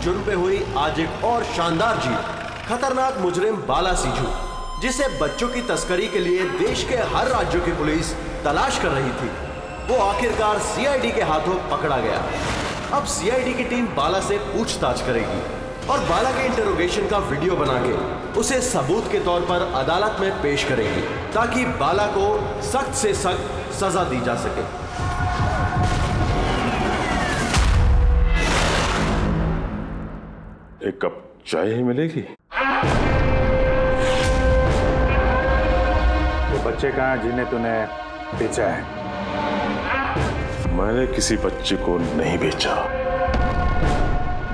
जुर्म पे हुई आज एक और शानदार जीत। खतरनाक मुजरिम बाला सिंजू, जिसे बच्चों की तस्करी के लिए देश के हर राज्यों की पुलिस तलाश कर रही थी, वो आखिरकार सीआईडी के हाथों पकड़ा गया। अब सीआईडी की टीम बाला से पूछताछ करेगी और बाला के इंटरोगेशन का वीडियो बना के उसे सबूत के तौर पर अदालत में पेश करेगी, ताकि बाला को सख्त से सख्त सजा दी जा सके। एक कप चाय ही मिलेगी? वो बच्चे कहाँ जिन्हें तूने बेचा है? मैंने किसी बच्चे को नहीं बेचा।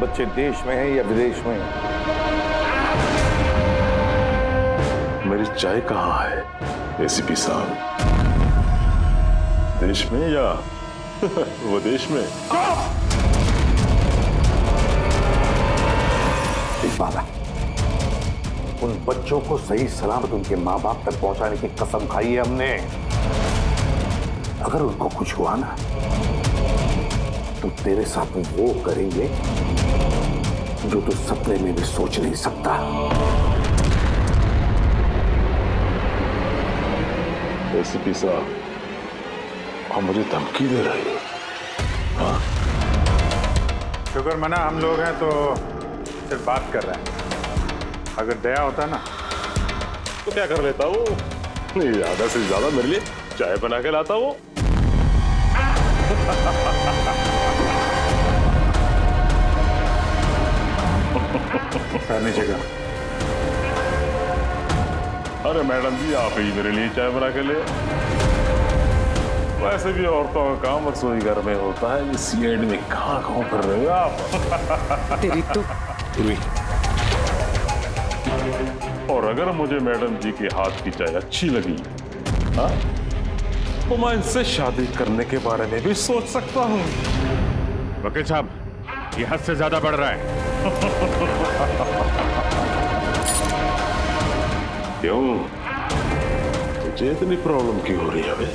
बच्चे देश में है या विदेश में? मेरी चाय कहाँ है एसीपी साहब? देश में या विदेश में? बाला, उन बच्चों को सही सलामत उनके माँ बाप तक पहुंचाने की कसम खाई है हमने। अगर उनको कुछ हुआ ना, तो तेरे साथ वो करेंगे जो तू सपने में भी सोच नहीं सकता। एसीपी साहब, आप मुझे धमकी दे रहे हो? हाँ? शुक्र मना हम लोग हैं तो सिर्फ बात कर रहे हैं। अगर दया होता ना तो क्या कर लेता वो? ज्यादा से ज्यादा मेरे लिए चाय बना के लाता वो। नीचे का। अरे मैडम जी, आप ही मेरे लिए चाय बना के ले। वैसे भी औरतों का काम रसोई घर में होता है, ये सीआईडी में कहाँ कर रहे हो आप? तेरी तो और अगर मुझे मैडम जी के हाथ की चाय अच्छी लगी, हाँ, तो मैं इनसे शादी करने के बारे में भी सोच सकता हूँ। वकील साहब, ये हद से ज्यादा बढ़ रहा है। क्यों? तुझे इतनी प्रॉब्लम क्यों हो रही है अबे?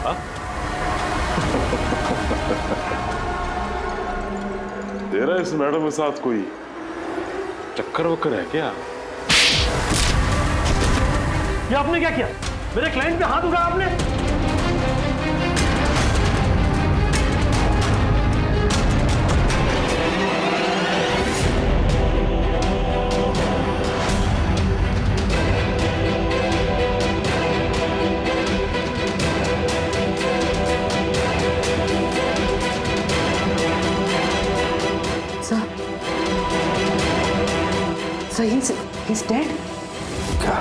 हाँ? तेरा इस मैडम के साथ कोई चक्कर वक्कर है क्या? ये आपने क्या किया? मेरे क्लाइंट पे हाथ उठाया आपने? So he's dead? क्या?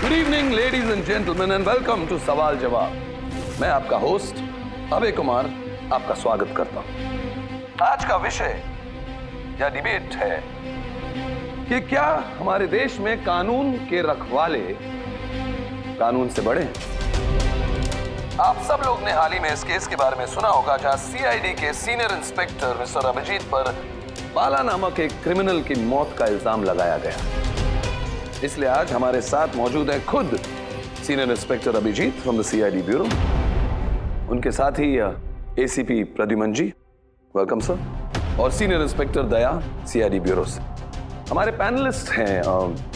Good evening ladies and gentleman and welcome to सवाल जवाब। मैं आपका होस्ट अभय कुमार आपका स्वागत करता हूं। आज का विषय या डिबेट है कि क्या हमारे देश में कानून के रखवाले कानून से बड़े हैं? आप सब लोग ने हाल ही में इस केस के बारे में सुना होगा, जहां सीआईडी के सीनियर इंस्पेक्टर मिस्टर अभिजीत पर बाला नामक एक क्रिमिनल की मौत का इल्जाम लगाया गया। इसलिए आज हमारे साथ मौजूद है खुद senior inspector Abhijeet from the CID bureau, उनके साथ ही ACP Pradyuman ji, welcome sir, और senior inspector Daya CID bureau से। हमारे पैनलिस्ट हैं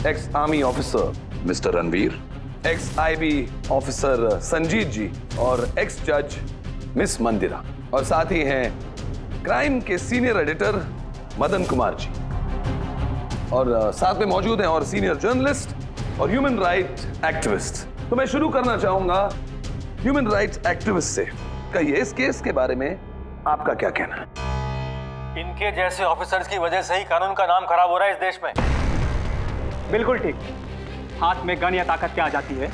ex army officer mister Ranveer, ex IB officer Sanjeet ji और एक्स जज मिस मंदिरा, और साथ ही हैं क्राइम के सीनियर एडिटर मदन कुमार जी, और साथ में मौजूद हैं और सीनियर जर्नलिस्ट और ह्यूमन राइट एक्टिविस्ट। तो मैं शुरू करना चाहूंगा ह्यूमन राइट्स एक्टिविस्ट से। कहिए, इस केस के बारे में आपका क्या कहना है? इनके जैसे ऑफिसर्स की वजह से ही कानून का नाम खराब हो रहा है इस देश में। बिल्कुल ठीक। हाथ में गन या ताकत क्या आ जाती है,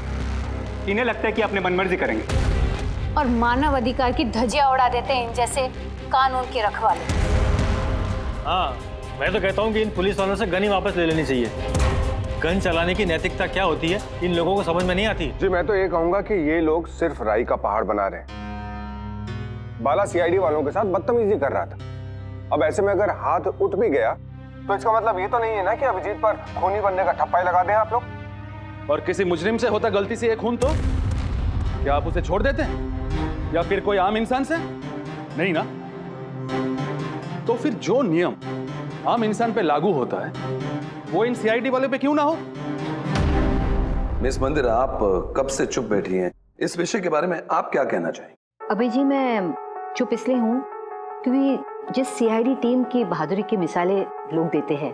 इन्हें लगता है कि अपने मनमर्जी करेंगे और मानव अधिकार की धज्जियां उड़ा देते हैं इन जैसे कानून के रखवाले। हाँ, मैं तो कहता हूँ कि इन पुलिस वालों से गन ही वापस ले लेनी चाहिए। गन चलाने की नैतिकता क्या होती है इन लोगों को समझ में नहीं आती। जी, मैं तो ये कहूंगा कि ये लोग सिर्फ राई का पहाड़ बना रहे हैं। बाला सीआईडी वालों के साथ बदतमीजी कर रहा था। अब ऐसे में अगर हाथ उठ भी गया तो इसका मतलब ये तो नहीं है ना कि अभिजीत पर खूनी बनने का ठप्पा ही लगा दें आप लोग। और किसी मुजरिम से होता गलती से एक खून तो क्या आप उसे छोड़ देते हैं या फिर कोई आम इंसान से? नहीं ना। तो फिर जो नियम आम इंसान पे लागू होता है वो इन सीआईडी वाले पे क्यों ना हो? मिस मंदिरा, आप कब से चुप बैठी हैं? इस विषय के बारे में आप क्या कहना चाहेंगे? अभी जी मैं चुप इसलिए हूँ क्योंकि जिस सीआईडी टीम की बहादुरी की मिसालें लोग देते हैं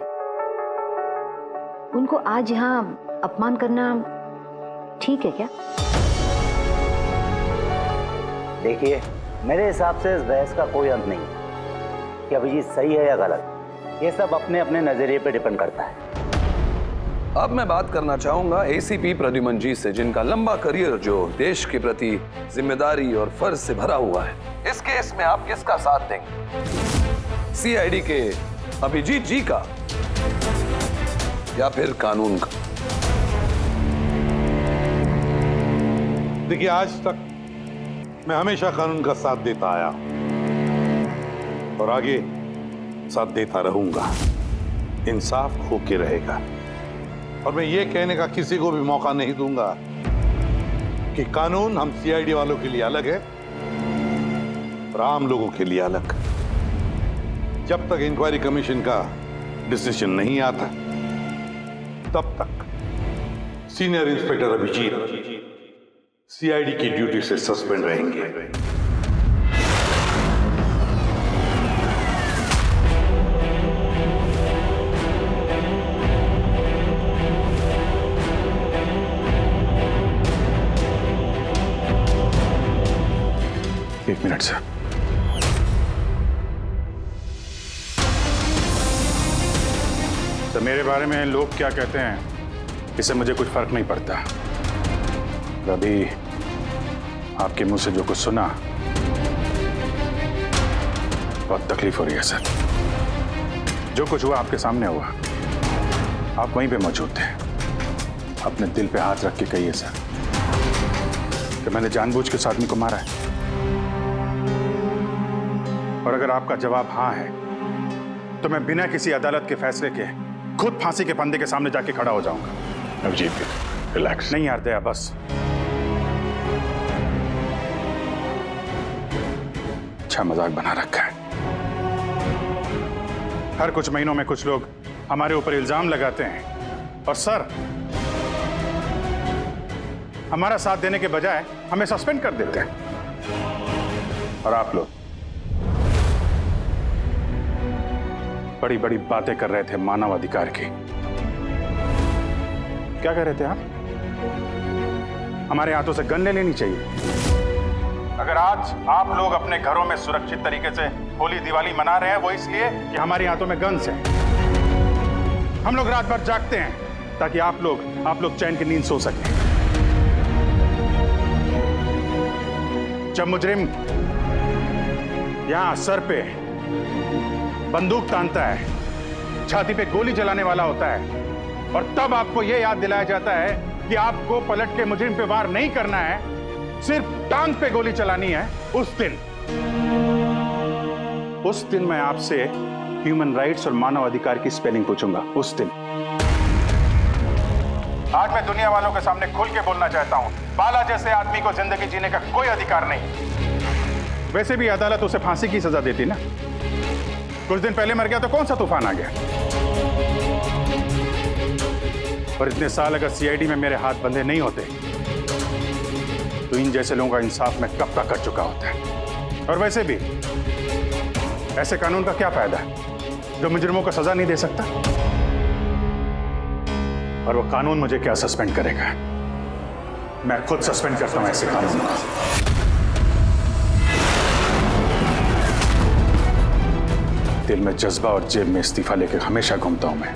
उनको आज यहाँ अपमान करना ठीक है क्या? देखिए, मेरे हिसाब से इस बहस का कोई अंत नहीं है कि अभिजीत सही है या गलत। ये सब अपने अपने नजरिए पे डिपेंड करता है। अब मैं बात करना चाहूंगा एसीपी प्रद्युमन जी से, जिनका लंबा करियर जो देश के प्रति जिम्मेदारी और फर्ज से भरा हुआ है। इस केस में आप किसका साथ देंगे? सीआईडी के अभिजीत जी का या फिर कानून का? देखिए, आज तक मैं हमेशा कानून का साथ देता आया और आगे साथ देता रहूंगा। इंसाफ होके रहेगा और मैं ये कहने का किसी को भी मौका नहीं दूंगा कि कानून हम सीआईडी वालों के लिए अलग है और आम लोगों के लिए अलग। जब तक इंक्वायरी कमीशन का डिसीजन नहीं आता तब तक सीनियर इंस्पेक्टर अभिजीत सीआईडी की ड्यूटी से सस्पेंड रहेंगे। एक मिनट सर। तो मेरे बारे में लोग क्या कहते हैं इससे मुझे कुछ फर्क नहीं पड़ता। अभी आपके मुंह से जो कुछ सुना बहुत तकलीफ हो रही है सर। जो कुछ हुआ आपके सामने हुआ, आप वहीं पे मौजूद थे। अपने दिल पे हाथ रख के कहिए सर कि मैंने जानबूझ के उस आदमी को मारा है। और अगर आपका जवाब हाँ है तो मैं बिना किसी अदालत के फैसले के खुद फांसी के फंदे के सामने जाके खड़ा हो जाऊंगा। अभिजीत, रिलैक्स। नहीं यार दया, बस अच्छा मजाक बना रखा है। हर कुछ महीनों में कुछ लोग हमारे ऊपर इल्जाम लगाते हैं और सर हमारा साथ देने के बजाय हमें सस्पेंड कर देते हैं। और आप लोग बड़ी बड़ी बातें कर रहे थे मानव अधिकार की। क्या कह रहे थे आप? हमारे हाथों से गन ले लेनी चाहिए। अगर आज आप लोग अपने घरों में सुरक्षित तरीके से होली दिवाली मना रहे हैं वो इसलिए कि हमारे हाथों में गन्स हैं। हम लोग रात भर जागते हैं ताकि आप लोग चैन की नींद सो सकें। जब मुजरिम यहां सर पे बंदूक तानता है, छाती पे गोली चलाने वाला होता है और तब आपको यह याद दिलाया जाता है कि आपको पलट के मुजरिम पे वार नहीं करना है, सिर्फ टांग पे गोली चलानी है, उस दिन मैं आपसे ह्यूमन राइट्स और मानव अधिकार की स्पेलिंग पूछूंगा। उस दिन। आज मैं दुनिया वालों के सामने खुल के बोलना चाहता हूं, बाला जैसे आदमी को जिंदगी जीने का कोई अधिकार नहीं। वैसे भी अदालत उसे फांसी की सजा देती ना। कुछ दिन पहले मर गया तो कौन सा तूफान आ गया। पर इतने साल अगर सीआईडी में मेरे हाथ बंधे नहीं होते तो इन जैसे लोगों का इंसाफ मैं कब का कर चुका होता है। और वैसे भी ऐसे कानून का क्या फायदा है जो मुजरिमों को सजा नहीं दे सकता। और वो कानून मुझे क्या सस्पेंड करेगा? मैं खुद सस्पेंड करता हूं ऐसे कानून को। दिल में जज्बा और जेब में इस्तीफा लेकर हमेशा घूमता हूं मैं।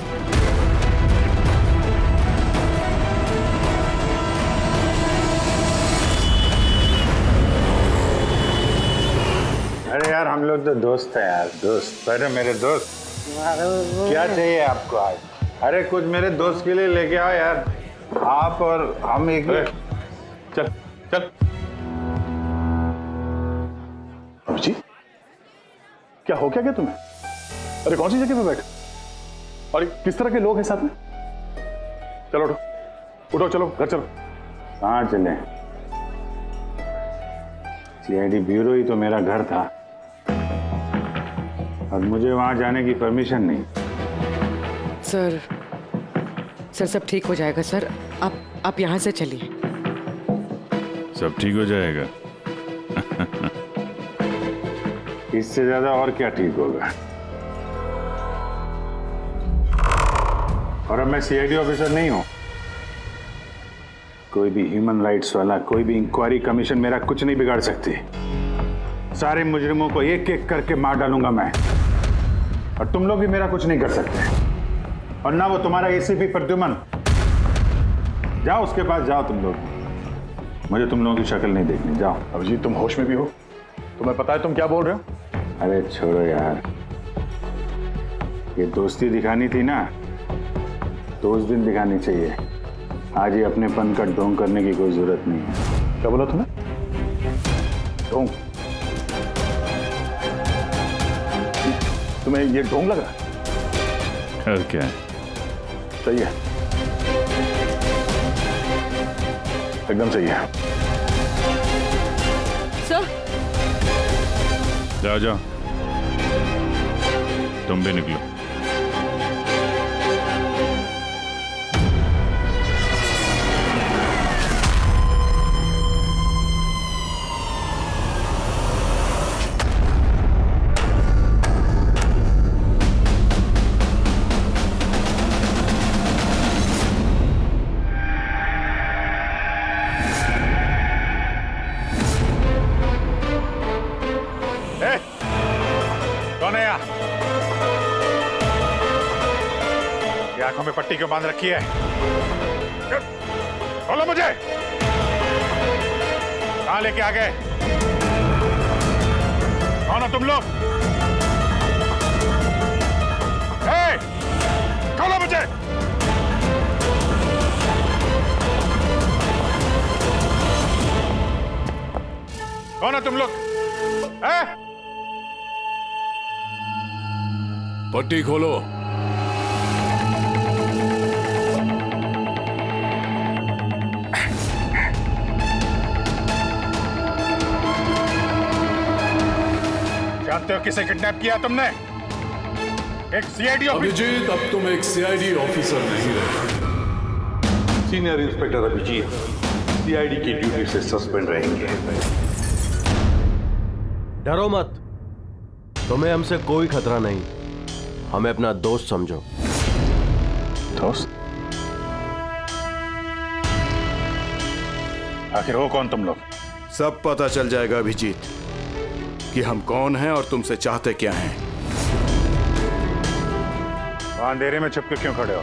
अरे यार, हम लोग तो दोस्त हैं यार, दोस्त। अरे मेरे दोस्त, क्या चाहिए आपको आज? अरे कुछ मेरे दोस्त के लिए लेके आओ यार। आप और हम एक चल चल। जी क्या हो क्या तुम्हें? अरे कौन सी जगह पे बैठे और किस तरह के लोग हैं साथ में? चलो उठो उठो, चलो घर चलो। कहाँ चले? सीआईडी ब्यूरो ही तो मेरा घर था और मुझे वहां जाने की परमिशन नहीं। सर सब ठीक हो जाएगा सर, आप यहाँ से चलिए। सब ठीक हो जाएगा। इससे ज्यादा और क्या ठीक होगा? और अब मैं सीआईडी ऑफिसर नहीं हूं। कोई भी ह्यूमन राइट्स वाला, कोई भी इंक्वायरी कमीशन मेरा कुछ नहीं बिगाड़ सकती। सारे मुजरिमों को एक एक करके मार डालूंगा मैं, और तुम लोग भी मेरा कुछ नहीं कर सकते। और ना वो तुम्हारा एसीपी प्रद्युमन। जाओ उसके पास जाओ तुम लोग, मुझे तुम लोगों की शक्ल नहीं देखनी। जाओ। अभिजीत, तुम होश में भी हो? तुम्हें पता है तुम क्या बोल रहे हो? अरे छोड़ो यार, ये दोस्ती दिखानी थी ना तो उस दिन दिखानी चाहिए। आज ही अपनेपन का ढोंग करने की कोई जरूरत नहीं है। क्या बोला तुमने? ढोंग? तुम्हें ये ढोंग लग रहा है? और क्या? सही है, एकदम सही है। सर जाओ जाओ, तुम भी निकलो। आंखों में पट्टी क्यों बांध रखी है? बोलो मुझे, कहां लेके आ गए? कौन हो तुम लोग? खोलो मुझे। कौन हो तुम लोग? पट्टी खोलो। जानते हो किसे किडनैप किया तुमने? एक सीआईडी ऑफिसर। अभिजीत, अब तुम एक सीआईडी ऑफिसर नहीं रहे। सीनियर इंस्पेक्टर अभिजीत सीआईडी की ड्यूटी से सस्पेंड रहेंगे। डरो मत, तुम्हें हमसे कोई खतरा नहीं। हमें अपना दोस्त समझो। दोस्त? आखिर हो कौन तुम लोग? सब पता चल जाएगा अभिजीत कि हम कौन हैं और तुमसे चाहते क्या हैं। वहां अंधेरे में छुप के क्यों खड़े हो?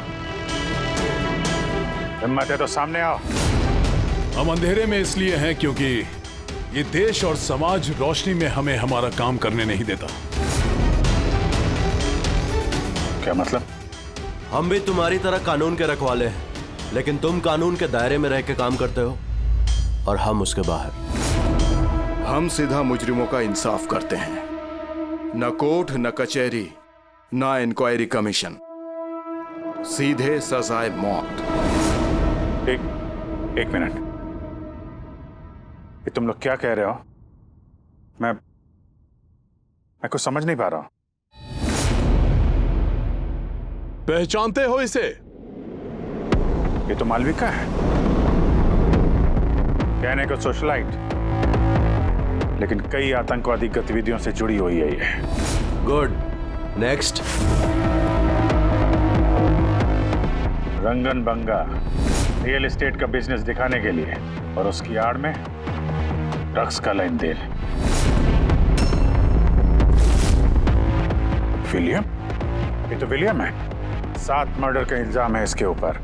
हिम्मत है तो सामने आओ। हम अंधेरे में इसलिए हैं क्योंकि ये देश और समाज रोशनी में हमें हमारा काम करने नहीं देता। क्या मतलब? हम भी तुम्हारी तरह कानून के रखवाले हैं, लेकिन तुम कानून के दायरे में रह के काम करते हो और हम उसके बाहर। हम सीधा मुजरिमों का इंसाफ करते हैं, न कोर्ट, न कचहरी, न इंक्वायरी कमीशन, सीधे सजाए मौत। एक मिनट, ये तुम लोग क्या कह रहे हो? मैं कुछ समझ नहीं पा रहा हूं। पहचानते हो इसे? ये तो मालविका है, कहने को सोशलाइट, लेकिन कई आतंकवादी गतिविधियों से जुड़ी हुई है ये। Good, next. Rangan Banga real estate का बिजनेस दिखाने के लिए और उसकी आड़ में ड्रग्स का लेन देन। विलियम? ये तो विलियम है। 7 मर्डर का इल्जाम है इसके ऊपर।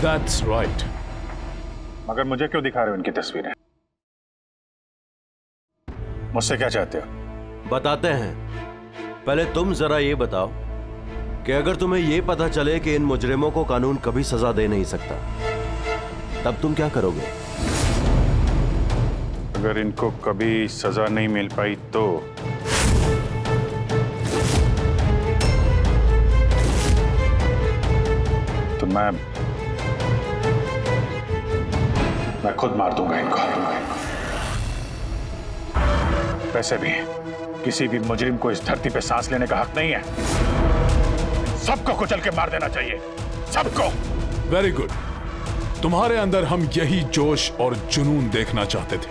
That's right. मगर मुझे क्यों दिखा रहे हो इनकी तस्वीरें? मुझसे क्या चाहते हो? बताते हैं। पहले तुम जरा ये बताओ कि अगर तुम्हें ये पता चले कि इन मुजरिमों को कानून कभी सजा दे नहीं सकता, तब तुम क्या करोगे? अगर इनको कभी सजा नहीं मिल पाई तो मैं खुद मार दूंगा इनको। वैसे भी किसी भी मुजरिम को इस धरती पे सांस लेने का हक नहीं है। सबको कुचल के मार देना चाहिए, सबको। Very good. तुम्हारे अंदर हम यही जोश और जुनून देखना चाहते थे।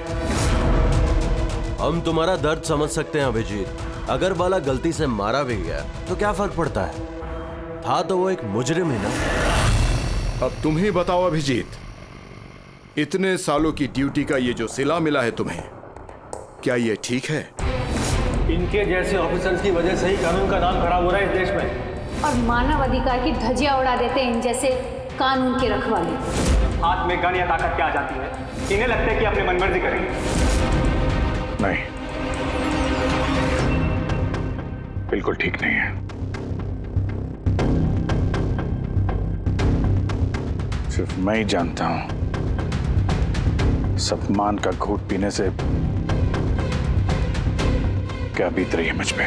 हम तुम्हारा दर्द समझ सकते हैं अभिजीत। अगर बाला गलती से मारा भी गया तो क्या फर्क पड़ता है, था तो वो एक मुजरिम ही ना। अब तुम ही बताओ अभिजीत, इतने सालों की ड्यूटी का ये जो सिला मिला है तुम्हें, क्या ये ठीक है? इनके जैसे ऑफिसर्स की वजह से ही कानून का नाम खराब हो रहा है इस देश में। और मानव अधिकार की धज्जियां उड़ा देते हैं इन जैसे कानून के रखवाले। हाथ में गन या ताकत क्या आ जाती है, इन्हें लगता है कि अपने मनमर्जी करेंगे। नहीं, बिल्कुल ठीक नहीं है। सिर्फ मैं ही जानता हूं सम्मान का घूंट पीने से क्या बीत रही है मुझ पे,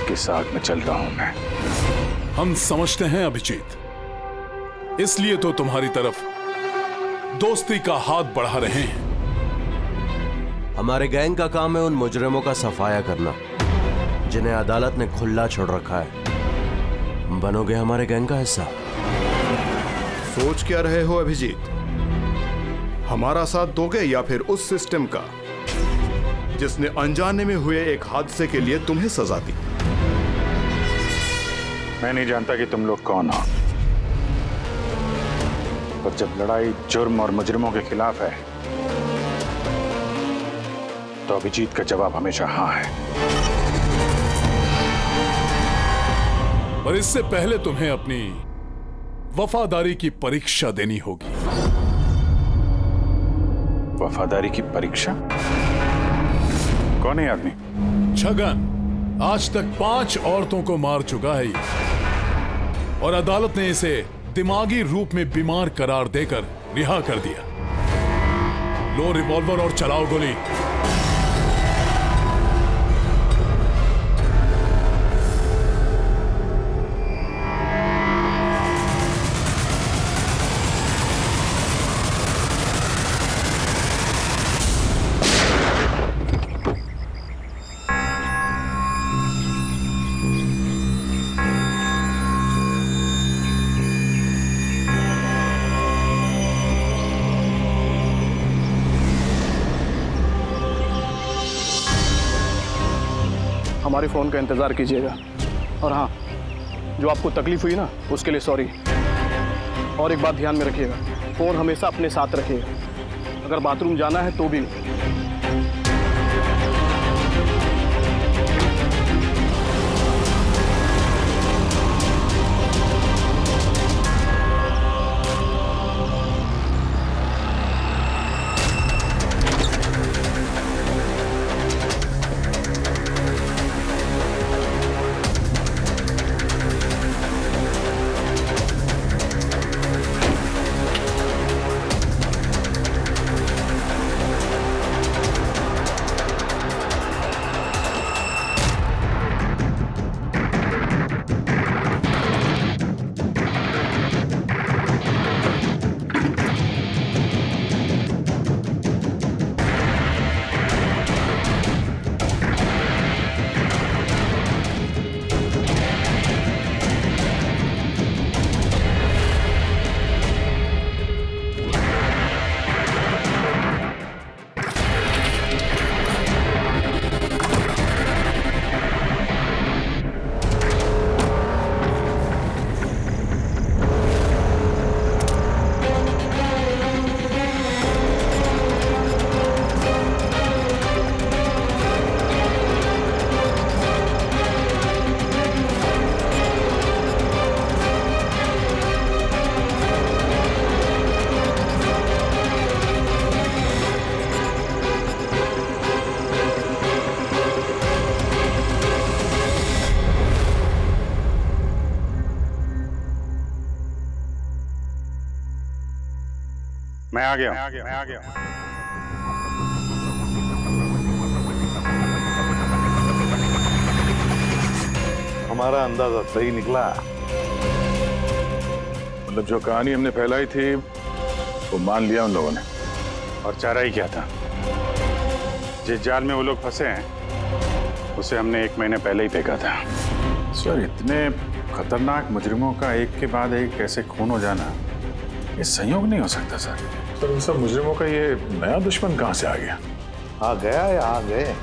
किस आग में चल रहा हूं मैं। हम समझते हैं अभिजीत, इसलिए तो तुम्हारी तरफ दोस्ती का हाथ बढ़ा रहे हैं। हमारे गैंग का काम है उन मुजरिमों का सफाया करना जिन्हें अदालत ने खुला छोड़ रखा है। बनोगे हमारे गैंग का हिस्सा? सोच क्या रहे हो अभिजीत? हमारा साथ दोगे या फिर उस सिस्टम का जिसने अनजाने में हुए एक हादसे के लिए तुम्हें सजा दी? मैं नहीं जानता कि तुम लोग कौन हो, पर जब लड़ाई जुर्म और मुजरिमों के खिलाफ है तो अभिजीत का जवाब हमेशा हाँ है। पर इससे पहले तुम्हें अपनी वफादारी की परीक्षा देनी होगी। वफादारी की परीक्षा? कौन है आदमी? छगन आज तक 5 औरतों को मार चुका है ये, और अदालत ने इसे दिमागी रूप में बीमार करार देकर रिहा कर दिया। लो रिवॉल्वर और चलाओ गोली। हमारे फ़ोन का इंतज़ार कीजिएगा। और हाँ, जो आपको तकलीफ हुई ना, उसके लिए सॉरी। और एक बात ध्यान में रखिएगा, फ़ोन हमेशा अपने साथ रखिएगा। अगर बाथरूम जाना है तो भी। मैं आ गया। हमारा अंदाजा सही निकला। मतलब जो कहानी हमने फैलाई थी वो मान लिया उन लोगों ने। और चारा ही क्या था, जिस जाल में वो लोग फंसे हैं उसे हमने 1 महीने पहले ही फेंका था। सर, इतने खतरनाक मुजरिमों का एक के बाद एक कैसे खून हो जाना, ये संयोग नहीं हो सकता सर। सर, इन सब मुजरिमों का ये नया दुश्मन कहाँ से आ गया? आ गया या आ गए,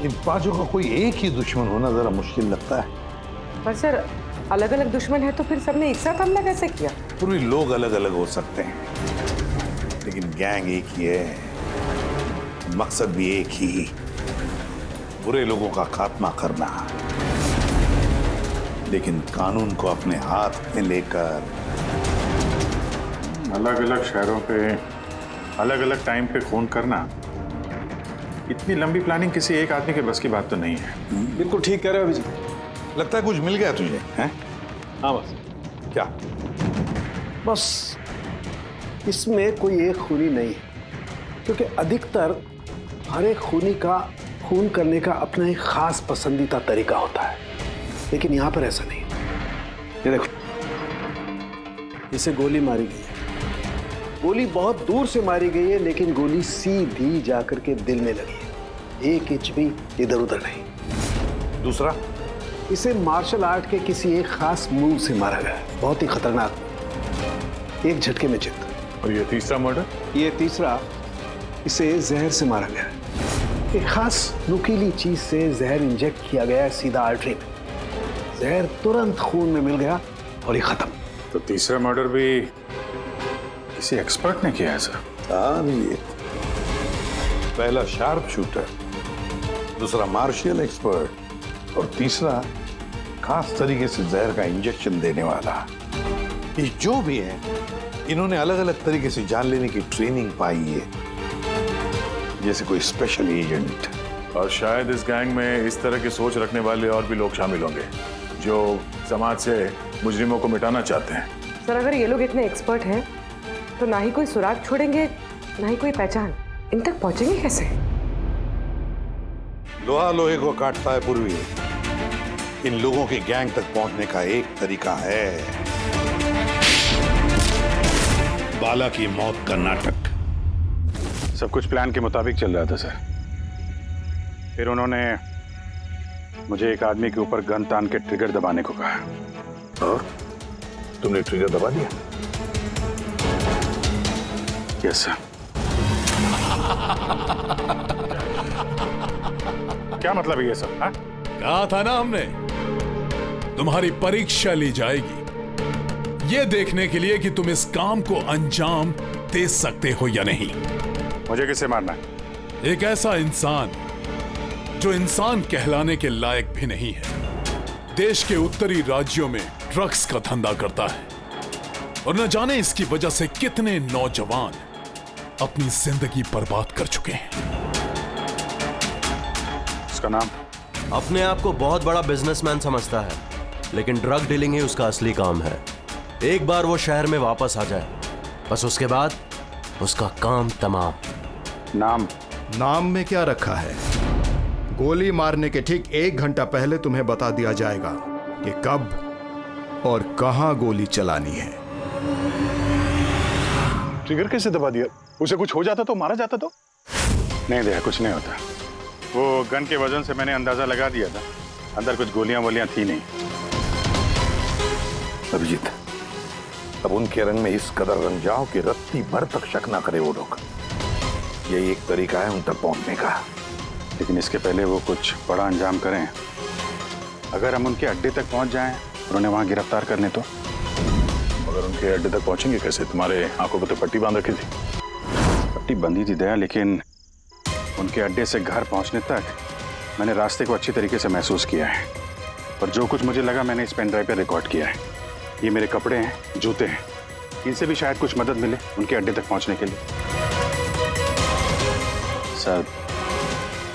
इन पांचों का कोई एक ही दुश्मन होना जरा मुश्किल लगता है। पर सर, अलग अलग दुश्मन है तो फिर सबने एक साथ हमला कैसे किया? पूरी लोग अलग अलग हो सकते हैं, लेकिन गैंग एक ही है, मकसद भी एक ही, बुरे लोगों का खात्मा करना। लेकिन कानून को अपने हाथ में लेकर अलग अलग शहरों पे अलग अलग टाइम पे खून करना, इतनी लंबी प्लानिंग किसी एक आदमी के बस की बात तो नहीं है। बिल्कुल ठीक कह रहे हो अभिजीत। लगता है कुछ मिल गया तुझे, हैं? हाँ बस। क्या? बस इसमें कोई एक खूनी नहीं है, क्योंकि अधिकतर हर एक खूनी का खून करने का अपना एक खास पसंदीदा तरीका होता है, लेकिन यहां पर ऐसा नहीं। ये देखो, इसे गोली मारी गई है, गोली बहुत दूर से मारी गई है, लेकिन गोली सीधी जाकर के दिल में लगी है, 1 इंच भी इधर उधर नहीं। दूसरा, इसे मार्शल आर्ट के किसी एक खास मूव से मारा गया है, बहुत ही खतरनाक, एक झटके में चित। और ये तीसरा मर्डर? ये तीसरा, इसे जहर से मारा गया है, एक खास नुकीली चीज से जहर इंजेक्ट किया गया है सीधा आर्टरी में, जहर तुरंत खून में मिल गया और ये खत्म। तो तीसरा मर्डर भी किसी एक्सपर्ट ने किया है सर? हाँ, ये पहला शार्प शूटर, दूसरा मार्शियल एक्सपर्ट और तीसरा खास तरीके से जहर का इंजेक्शन देने वाला। ये जो भी है, इन्होंने अलग अलग तरीके से जान लेने की ट्रेनिंग पाई है, जैसे कोई स्पेशल एजेंट। और शायद इस गैंग में इस तरह की सोच रखने वाले और भी लोग शामिल होंगे जो समाज से मुजरिमों को मिटाना चाहते हैं। सर, अगर ये लोग इतने एक्सपर्ट हैं तो ना ही कोई सुराग छोड़ेंगे, ना ही कोई पहचान। इन तक पहुंचेंगे कैसे? लोहा लोहे को काटता है पूर्वी, इन लोगों के गैंग तक पहुंचने का एक तरीका है, बाला की मौत का नाटक। सब कुछ प्लान के मुताबिक चल रहा था सर। फिर उन्होंने मुझे एक आदमी के ऊपर गन तान के ट्रिगर दबाने को कहा। और तुमने ट्रिगर दबा दिया? Yes sir. क्या मतलब है ये सब? हाँ? कहा था ना हमने, तुम्हारी परीक्षा ली जाएगी ये देखने के लिए कि तुम इस काम को अंजाम दे सकते हो या नहीं। मुझे किसे मारना है? एक ऐसा इंसान जो इंसान कहलाने के लायक भी नहीं है, देश के उत्तरी राज्यों में ड्रग्स का धंधा करता है और न जाने इसकी वजह से कितने नौजवान अपनी जिंदगी बर्बाद कर चुके हैं। उसका नाम? अपने आप को बहुत बड़ा बिजनेसमैन समझता है, लेकिन ड्रग डीलिंग ही उसका असली काम है। एक बार वो शहर में वापस आ जाए, बस उसके बाद उसका काम तमाम। नाम में क्या रखा है? गोली मारने के ठीक 1 घंटा पहले तुम्हें बता दिया जाएगा कि कब और कहां गोली चलानी है। ट्रिगर कैसे दबा दिया? उसे कुछ हो जाता तो, मारा जाता तो? नहीं दया, कुछ नहीं होता। वो गन के वजन से मैंने अंदाजा लगा दिया था, अंदर कुछ गोलियां वोलियां थी नहीं। अभिजीत, अब उनके रंग में इस कदर रंग जाओ कि रत्ती भर तक शक ना करे वो लोग। यही एक तरीका है उन तक पहुंचने का। लेकिन इसके पहले वो कुछ बड़ा अंजाम करें। अगर हम उनके अड्डे तक पहुंच जाएं और उन्हें वहां गिरफ्तार कर लें तो? अगर उनके अड्डे तक पहुंचेंगे कैसे? तुम्हारे आंखों पर तो पट्टी बांध रखी थी। पट्टी बंधी थी दया, लेकिन उनके अड्डे से घर पहुंचने तक मैंने रास्ते को अच्छी तरीके से महसूस किया है, और जो कुछ मुझे लगा मैंने इस पेन ड्राइव पर रिकॉर्ड किया है। ये मेरे कपड़े हैं, जूते हैं, इनसे भी शायद कुछ मदद मिले उनके अड्डे तक पहुंचने के लिए। सर,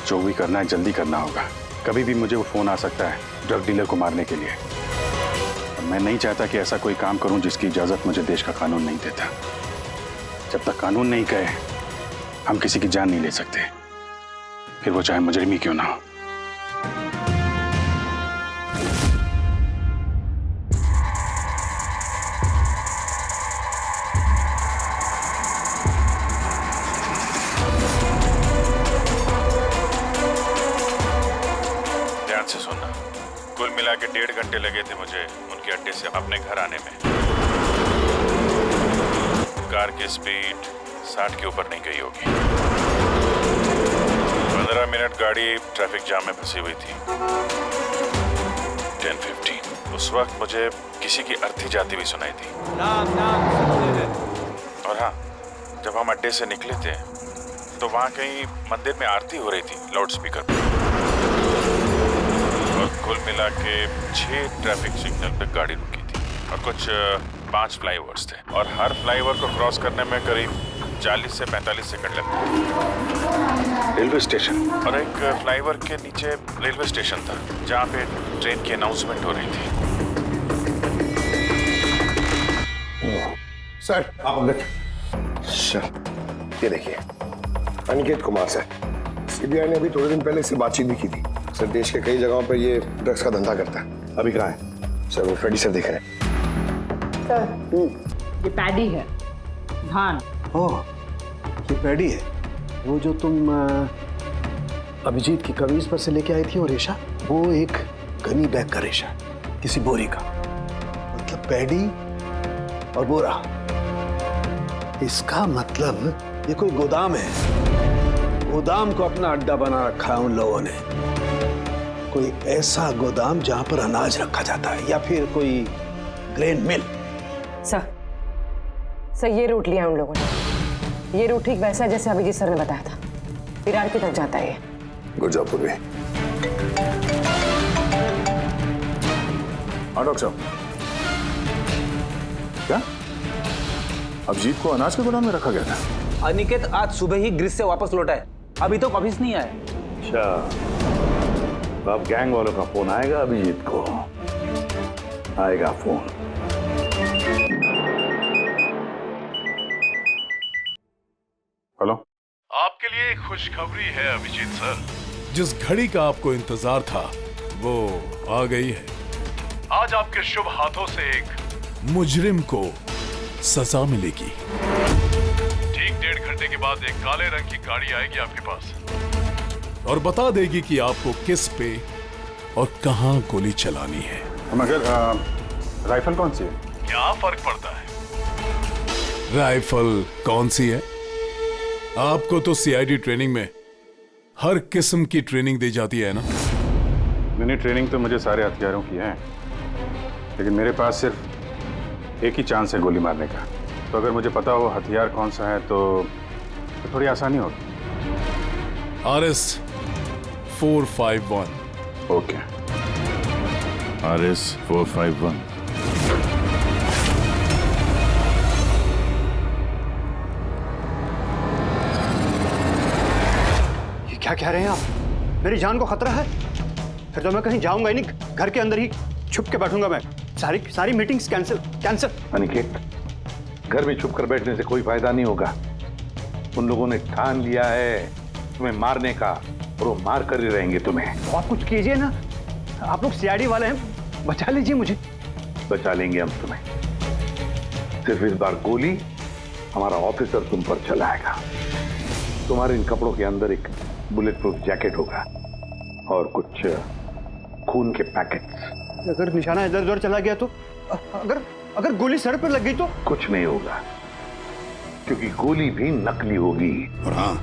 जो भी करना है जल्दी करना होगा। कभी भी मुझे वो फोन आ सकता है ड्रग डीलर को मारने के लिए। मैं नहीं चाहता कि ऐसा कोई काम करूं जिसकी इजाजत मुझे देश का कानून नहीं देता। जब तक कानून नहीं कहे हम किसी की जान नहीं ले सकते, फिर वो चाहे मुजरिम ही क्यों ना हो। कुल मिला के 1.5 घंटे लगे थे मुझे उनके अड्डे से अपने घर आने में। कार की स्पीड 60 के ऊपर नहीं गई होगी। 15 मिनट गाड़ी ट्रैफिक जाम में फंसी हुई थी। 10:15 उस वक्त मुझे किसी की अर्थी जाती हुई सुनाई थी। और हाँ, जब हम अड्डे से निकले थे तो वहाँ कहीं मंदिर में आरती हो रही थी लाउड स्पीकर पर। और कुल मिला के 6 ट्रैफिक सिग्नल पे गाड़ी रुकी थी और कुछ 5 फ्लाईओवर्स थे और हर फ्लाईओवर को क्रॉस करने में करीब 40 से 45 सेकंड लगते। रेलवे स्टेशन और एक फ्लाईओवर के नीचे रेलवे स्टेशन था जहाँ पे ट्रेन की अनाउंसमेंट हो रही थी। सर आप अंदर। सर ये देखिए, अनिकेत कुमार सर, सीबीआई ने अभी थोड़े दिन पहले इससे बातचीत भी की थी। सर देश के कई जगहों पर ये ड्रग्स का धंधा करता है। अभी कहाँ है? सर वो फ्रेडी सर देख रहे हैं। सर ये पैडी है, धान। ओह, ये पैडी है, वो जो तुम अभिजीत की कमीज पर से लेके आई थी, और रेशा वो एक गनी बैग का रेशा, किसी बोरी का। मतलब पैडी और बोरा, इसका मतलब ये कोई गोदाम है। गोदाम को अपना अड्डा बना रखा है उन लोगों ने। कोई ऐसा गोदाम जहां पर अनाज रखा जाता है, या फिर कोई ग्रेन मिल। सर ये रूट लिया उन लोगों ने। ये रूट ठीक वैसा जैसे अभिजीत सर ने बताया था, विरार की तरफ जाता है ये। गुरजापुर में। हाँ डॉक्टर साहब, क्या अभिजीत को अनाज के गोदाम में रखा गया था? अनिकेत आज सुबह ही ग्रीस से वापस लौटा है, अभी तो वापस नहीं आया। अच्छा, अब गैंग वालों का फोन आएगा अभिजीत को, आएगा फोन। हेलो, आपके लिए एक खुशखबरी है अभिजीत सर। जिस घड़ी का आपको इंतजार था वो आ गई है। आज आपके शुभ हाथों से एक मुजरिम को सजा मिलेगी। ठीक 1.5 घंटे के बाद एक काले रंग की गाड़ी आएगी आपके पास और बता देगी कि आपको किस पे और कहां गोली चलानी है। मगर राइफल कौन सी है? क्या फर्क पड़ता है राइफल कौन सी है? आपको तो सीआईडी ट्रेनिंग में हर किस्म की ट्रेनिंग दी जाती है ना। मैंने ट्रेनिंग तो मुझे सारे हथियारों की है, लेकिन मेरे पास सिर्फ एक ही चांस है गोली मारने का। तो अगर मुझे पता हो हथियार कौन सा है तो थोड़ी आसानी होगी। RS 451। Okay, RS 451। ये क्या कह रहे हैं आप? मेरी जान को खतरा है? फिर तो मैं कहीं जाऊंगा ही नहीं, घर के अंदर ही छुप के बैठूंगा मैं। सारी मीटिंग्स कैंसिल। अनिकेत, घर में छुप कर बैठने से कोई फायदा नहीं होगा। उन लोगों ने ठान लिया है तुम्हें मारने का, और वो मार कर ही रहेंगे तुम्हें। तो आप कुछ कीजिए ना, आप लोग सीआईडी वाले हैं, बचा लीजिए मुझे। बचा लेंगे हम तुम्हें, सिर्फ इस बार गोली हमारा ऑफिसर तुम पर चलाएगा। तुम्हारे इन कपड़ों के अंदर एक बुलेट प्रूफ जैकेट होगा और कुछ खून के पैकेट्स। अगर निशाना इधर उधर चला गया तो, अगर गोली सर पर लग गई तो? कुछ नहीं होगा, क्योंकि गोली भी नकली होगी। और हाँ,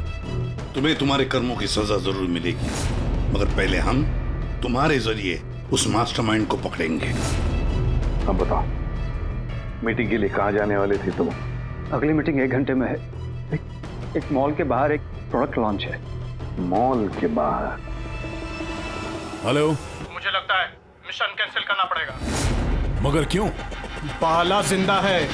तुम्हें तुम्हारे कर्मों की सजा जरूर मिलेगी, मगर पहले हम तुम्हारे जरिए उस मास्टरमाइंड को पकड़ेंगे। अब बताओ, मीटिंग के लिए कहाँ जाने वाले थे तुम? अगली मीटिंग 1 घंटे में है। एक मॉल के बाहर एक प्रोडक्ट लॉन्च है। मॉल के बाहर? हेलो, मुझे लगता है मिशन कैंसिल करना पड़ेगा। मगर क्यों? बाला जिंदा है।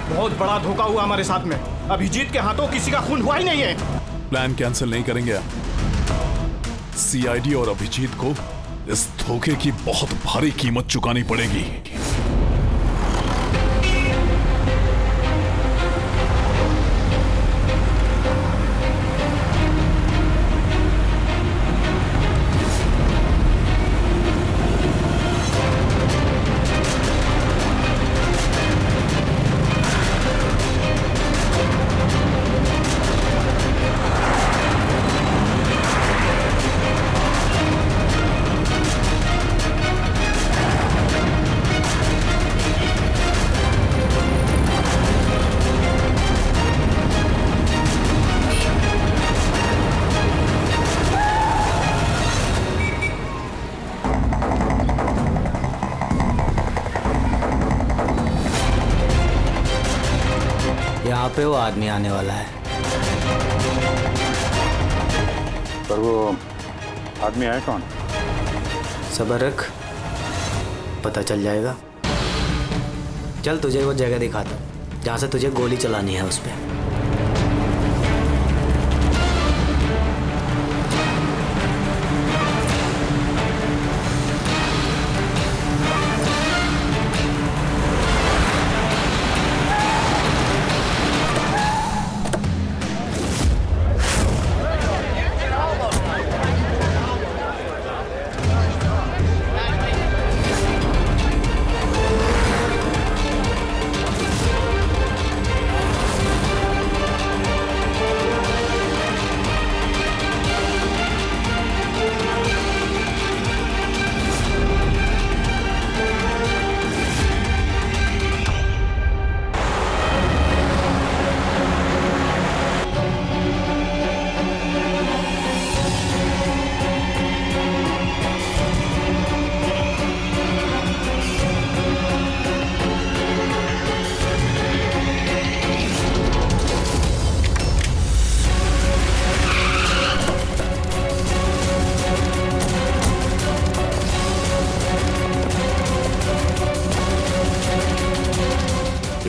बहुत बड़ा धोखा हुआ हमारे साथ में। अभिजीत के हाथों किसी का खून हुआ ही नहीं है। प्लान कैंसिल नहीं करेंगे। सीआईडी और अभिजीत को इस धोखे की बहुत भारी कीमत चुकानी पड़ेगी। यहाँ पे वो आदमी आने वाला है। पर वो आदमी आया कौन? सब्र रख, पता चल जाएगा। चल तुझे वो जगह दिखाता हूँ जहाँ से तुझे गोली चलानी है उस पर।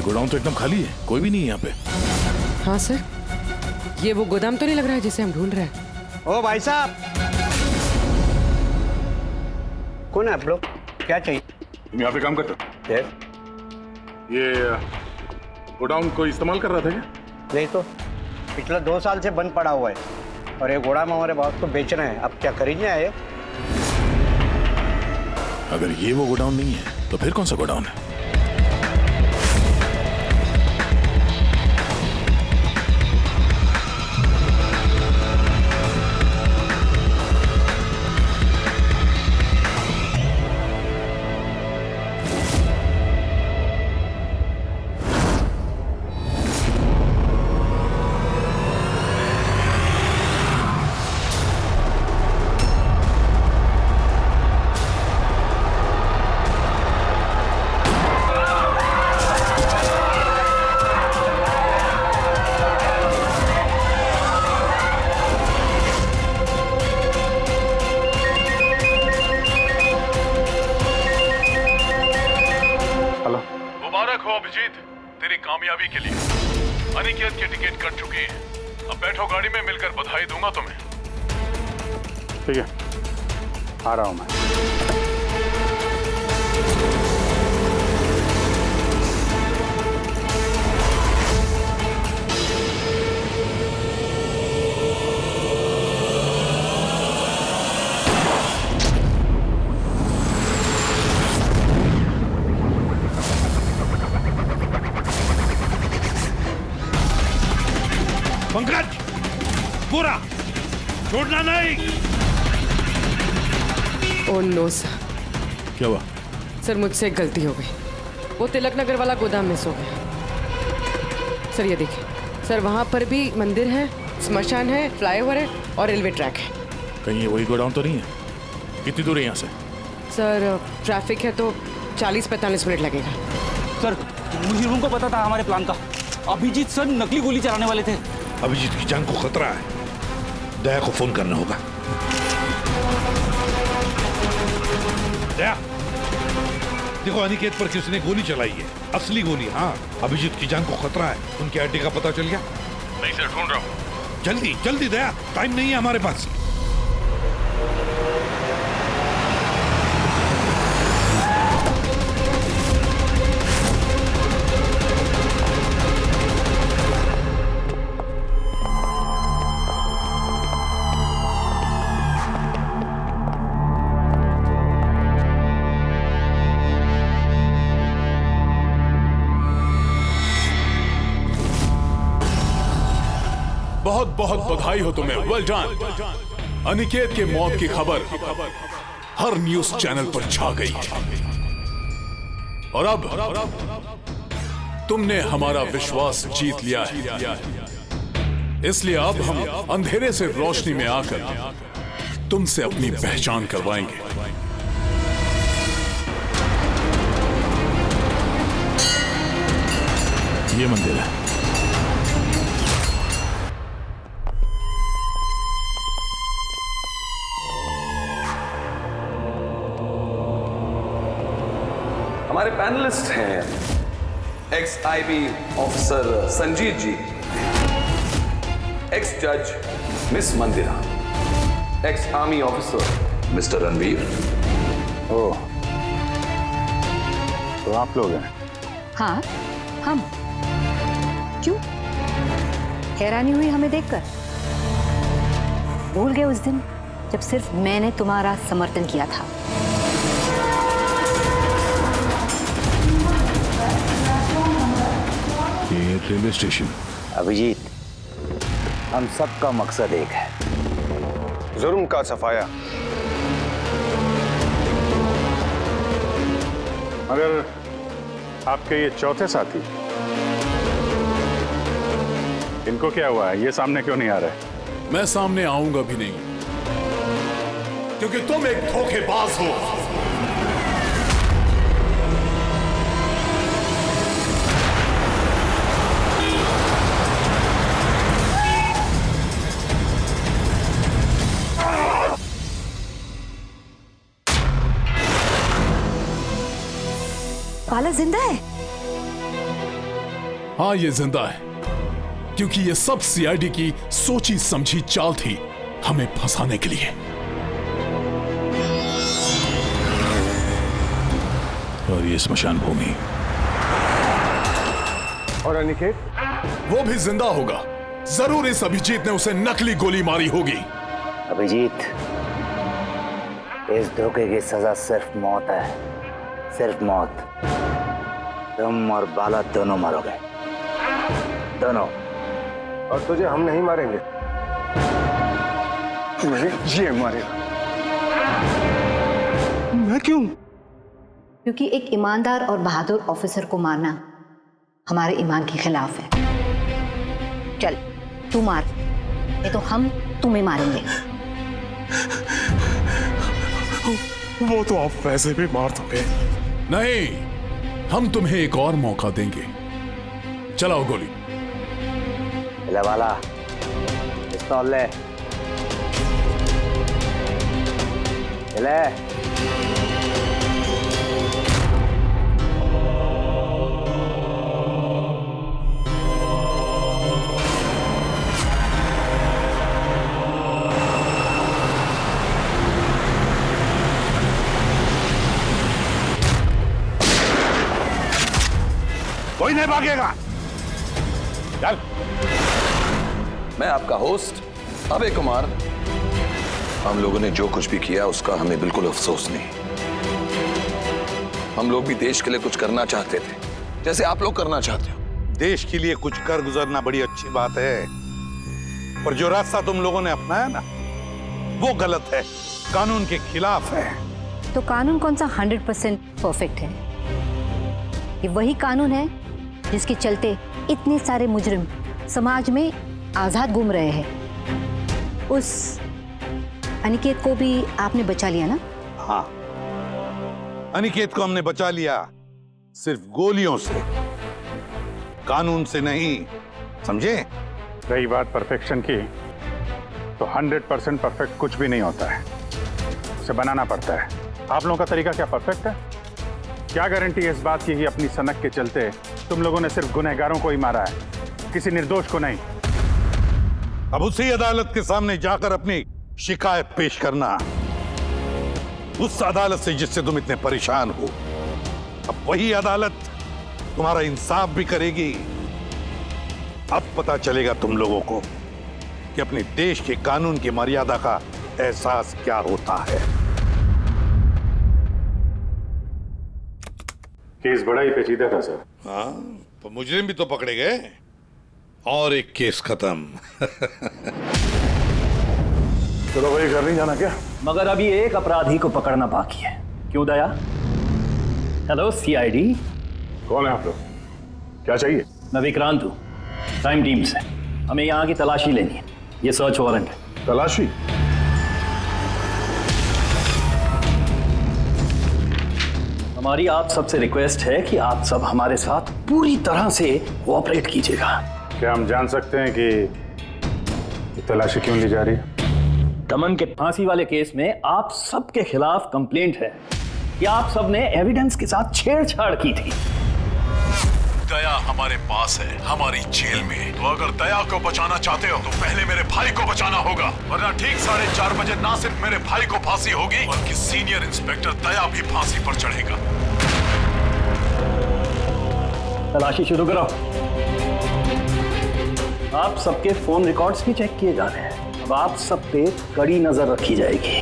गोदाम तो एकदम खाली है, कोई भी नहीं है यहाँ पे। हाँ सर, ये वो गोदाम तो नहीं लग रहा है जिसे हम ढूंढ रहे हैं। ओ भाई साहब, कौन है आप लोग? क्या चाहिए? तुम यहाँ पे काम करते हो? ये गोडाउन को इस्तेमाल कर रहा था क्या? नहीं तो पिछले 2 साल से बंद पड़ा हुआ है और ये गोदाम हमारे बॉस को बेच रहे हैं। अब क्या खरीदने आए? अगर ये वो गोडाउन नहीं है तो फिर कौन सा गोडाउन है? तेरी कामयाबी के लिए अनिकेत की टिकट कट चुकी है। अब बैठो गाड़ी में, मिलकर बधाई दूंगा तुम्हें। ठीक है, आ रहा हूं मैं। पंकज, पूरा छोड़ना नहीं। Oh no sir. क्या हुआ? सर मुझसे एक गलती हो गई। वो तिलक नगर वाला गोदाम मिस हो गया। सर ये देखिए सर, वहाँ पर भी मंदिर है, स्मशान है, फ्लाईओवर है और रेलवे ट्रैक है। कहीं ये वही गोडाउन तो नहीं है? कितनी दूर है यहाँ से? सर ट्रैफिक है तो 40-45 मिनट लगेगा। सर मुझे को पता था हमारे प्लान का। अभिजीत सर नकली गोली चलाने वाले थे। अभिजीत की जान को खतरा है, दया को फोन करना होगा। दया, देखो अनिकेत पर किसने गोली चलाई है, असली गोली। हाँ, अभिजीत की जान को खतरा है। उनकी आईडी का पता चल गया? नहीं सर, ढूंढ रहा हूँ। जल्दी जल्दी दया, टाइम नहीं है हमारे पास। बहुत बहुत बधाई हो तुम्हें, वेल डन। अनिकेत के मौत की खबर हर न्यूज चैनल पर छा गई है और अब तुमने हमारा विश्वास जीत लिया है। इसलिए अब हम अंधेरे से रोशनी में आकर तुमसे अपनी पहचान करवाएंगे। ये मंदिर है। पैनलिस्ट हैं ex IB officer Sanjeet ji, ex जज miss Mandira, ex army officer mister Ranveer. Oh, तो आप लोग हैं? हाँ, हम। क्यों? हैरानी हुई हमें देखकर? भूल गए उस दिन जब सिर्फ मैंने तुम्हारा समर्थन किया था? ये रेलवे स्टेशन। अभिजीत, हम सबका मकसद एक है, जुर्म का सफाया। मगर आपके ये चौथे साथी, इनको क्या हुआ है? ये सामने क्यों नहीं आ रहे? मैं सामने आऊंगा भी नहीं, क्योंकि तुम एक धोखेबाज हो। बाला जिंदा है? हाँ, ये जिंदा है, क्योंकि ये सब सीआईडी की सोची समझी चाल थी हमें फंसाने के लिए। और ये स्मशान भूमि। और अनिकेत? वो भी जिंदा होगा। जरूर इस अभिजीत ने उसे नकली गोली मारी होगी। अभिजीत, इस धोखे की सजा सिर्फ मौत है, सिर्फ मौत। तुम और बाला दोनों मरोगे, दोनों। और तुझे हम नहीं मारेंगे। ये मारेगा। मैं क्यों? क्योंकि एक ईमानदार और बहादुर ऑफिसर को मारना हमारे ईमान के खिलाफ है। चल, तू मार, नहीं तो हम तुम्हें मारेंगे। वो तो आप वैसे भी मार दोगे। नहीं, हम तुम्हें एक और मौका देंगे। चलाओ गोली। ले वाला, पिस्तौल ले। ले। कोई नहीं भागेगा। चल। मैं आपका होस्ट अभय कुमार। हम लोगों ने जो कुछ भी किया उसका हमें बिल्कुल अफसोस नहीं। हम लोग भी देश के लिए कुछ करना चाहते थे, जैसे आप लोग करना चाहते हो। देश के लिए कुछ कर गुजरना बड़ी अच्छी बात है, पर जो रास्ता तुम लोगों ने अपनाया ना, वो गलत है, कानून के खिलाफ है। तो कानून कौन सा 100% परफेक्ट है? ये वही कानून है जिसके चलते इतने सारे मुजरिम समाज में आजाद घूम रहे हैं। उस अनिकेत को भी आपने बचा लिया ना? हाँ, अनिकेत को हमने बचा लिया, सिर्फ गोलियों से, कानून से नहीं, समझे? रही बात परफेक्शन की, तो 100% परफेक्ट कुछ भी नहीं होता है, उसे बनाना पड़ता है। आप लोगों का तरीका क्या परफेक्ट है? क्या गारंटी है इस बात की कि अपनी सनक के चलते तुम लोगों ने सिर्फ गुनहगारों को ही मारा है, किसी निर्दोष को नहीं? अब उसी अदालत के सामने जाकर अपनी शिकायत पेश करना, उस अदालत से जिससे तुम इतने परेशान हो। अब वही अदालत तुम्हारा इंसाफ भी करेगी। अब पता चलेगा तुम लोगों को कि अपने देश के कानून की मर्यादा का एहसास क्या होता है। केस बड़ा ही पेचीदा था सर। हाँ, तो मुजरिम भी तो पकड़े गए और एक केस खत्म। चलो भाई, घर नहीं जाना क्या? मगर अभी एक अपराधी को पकड़ना बाकी है। क्यों दया? Hello CID. कौन है आप लोग? क्या चाहिए? मैं विक्रांत हूँ, क्राइम टीम से। हमें यहाँ की तलाशी लेनी है। ये सर्च वारंट है। तलाशी? हमारी आप सबसे रिक्वेस्ट है कि आप सब हमारे साथ पूरी तरह से कोऑपरेट कीजिएगा। क्या हम जान सकते हैं कि तलाशी क्यों ली जा रही है? दमन के फांसी वाले केस में आप सबके खिलाफ कंप्लेंट है कि आप सबने एविडेंस के साथ छेड़छाड़ की थी। दया हमारे पास है, हमारी जेल में। तो अगर दया को बचाना चाहते हो तो पहले मेरे भाई को बचाना होगा, वरना ठीक 4:30 बजे ना सिर्फ मेरे भाई को फांसी होगी बल्कि सीनियर इंस्पेक्टर दया भी फांसी पर चढ़ेगा। तलाशी शुरू करो। आप सबके फोन रिकॉर्ड्स भी चेक किए जा रहे हैं। अब आप सब पे कड़ी नजर रखी जाएगी।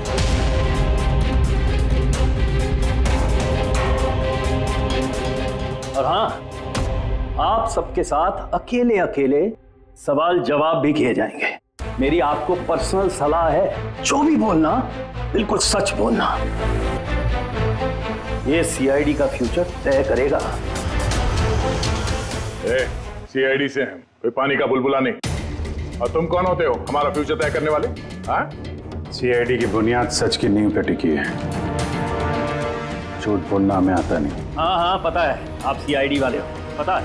और हाँ, आप सबके साथ अकेले अकेले सवाल जवाब भी किए जाएंगे। मेरी आपको पर्सनल सलाह है, जो भी बोलना बिल्कुल सच बोलना। ये सीआईडी का फ्यूचर तय करेगा। सीआईडी से हैं, कोई पानी का बुलबुला नहीं। और तुम कौन होते हो हमारा फ्यूचर तय करने वाले? सीआईडी की बुनियाद सच की नींव पे टिकी है। झूठ बोलना हमें आता नहीं। हाँ हाँ पता है, आप सीआईडी वाले हो, पता है।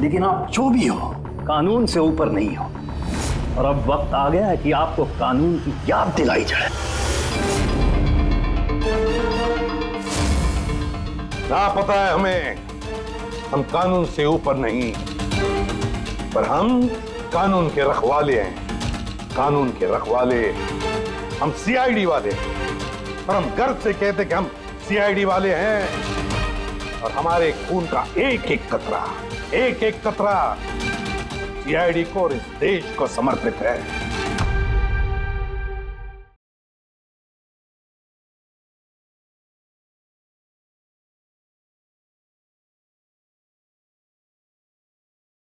लेकिन आप जो भी हो, कानून से ऊपर नहीं हो। और अब वक्त आ गया है कि आपको कानून की याद दिलाई जाए। ना पता है हमें, हम कानून से ऊपर नहीं, पर हम कानून के रखवाले हैं। कानून के रखवाले हम सीआईडी वाले, और हम गर्व से कहते कि हम सीआईडी वाले हैं। और हमारे खून का एक एक कतरा सीआईडी को और इस देश को समर्पित है।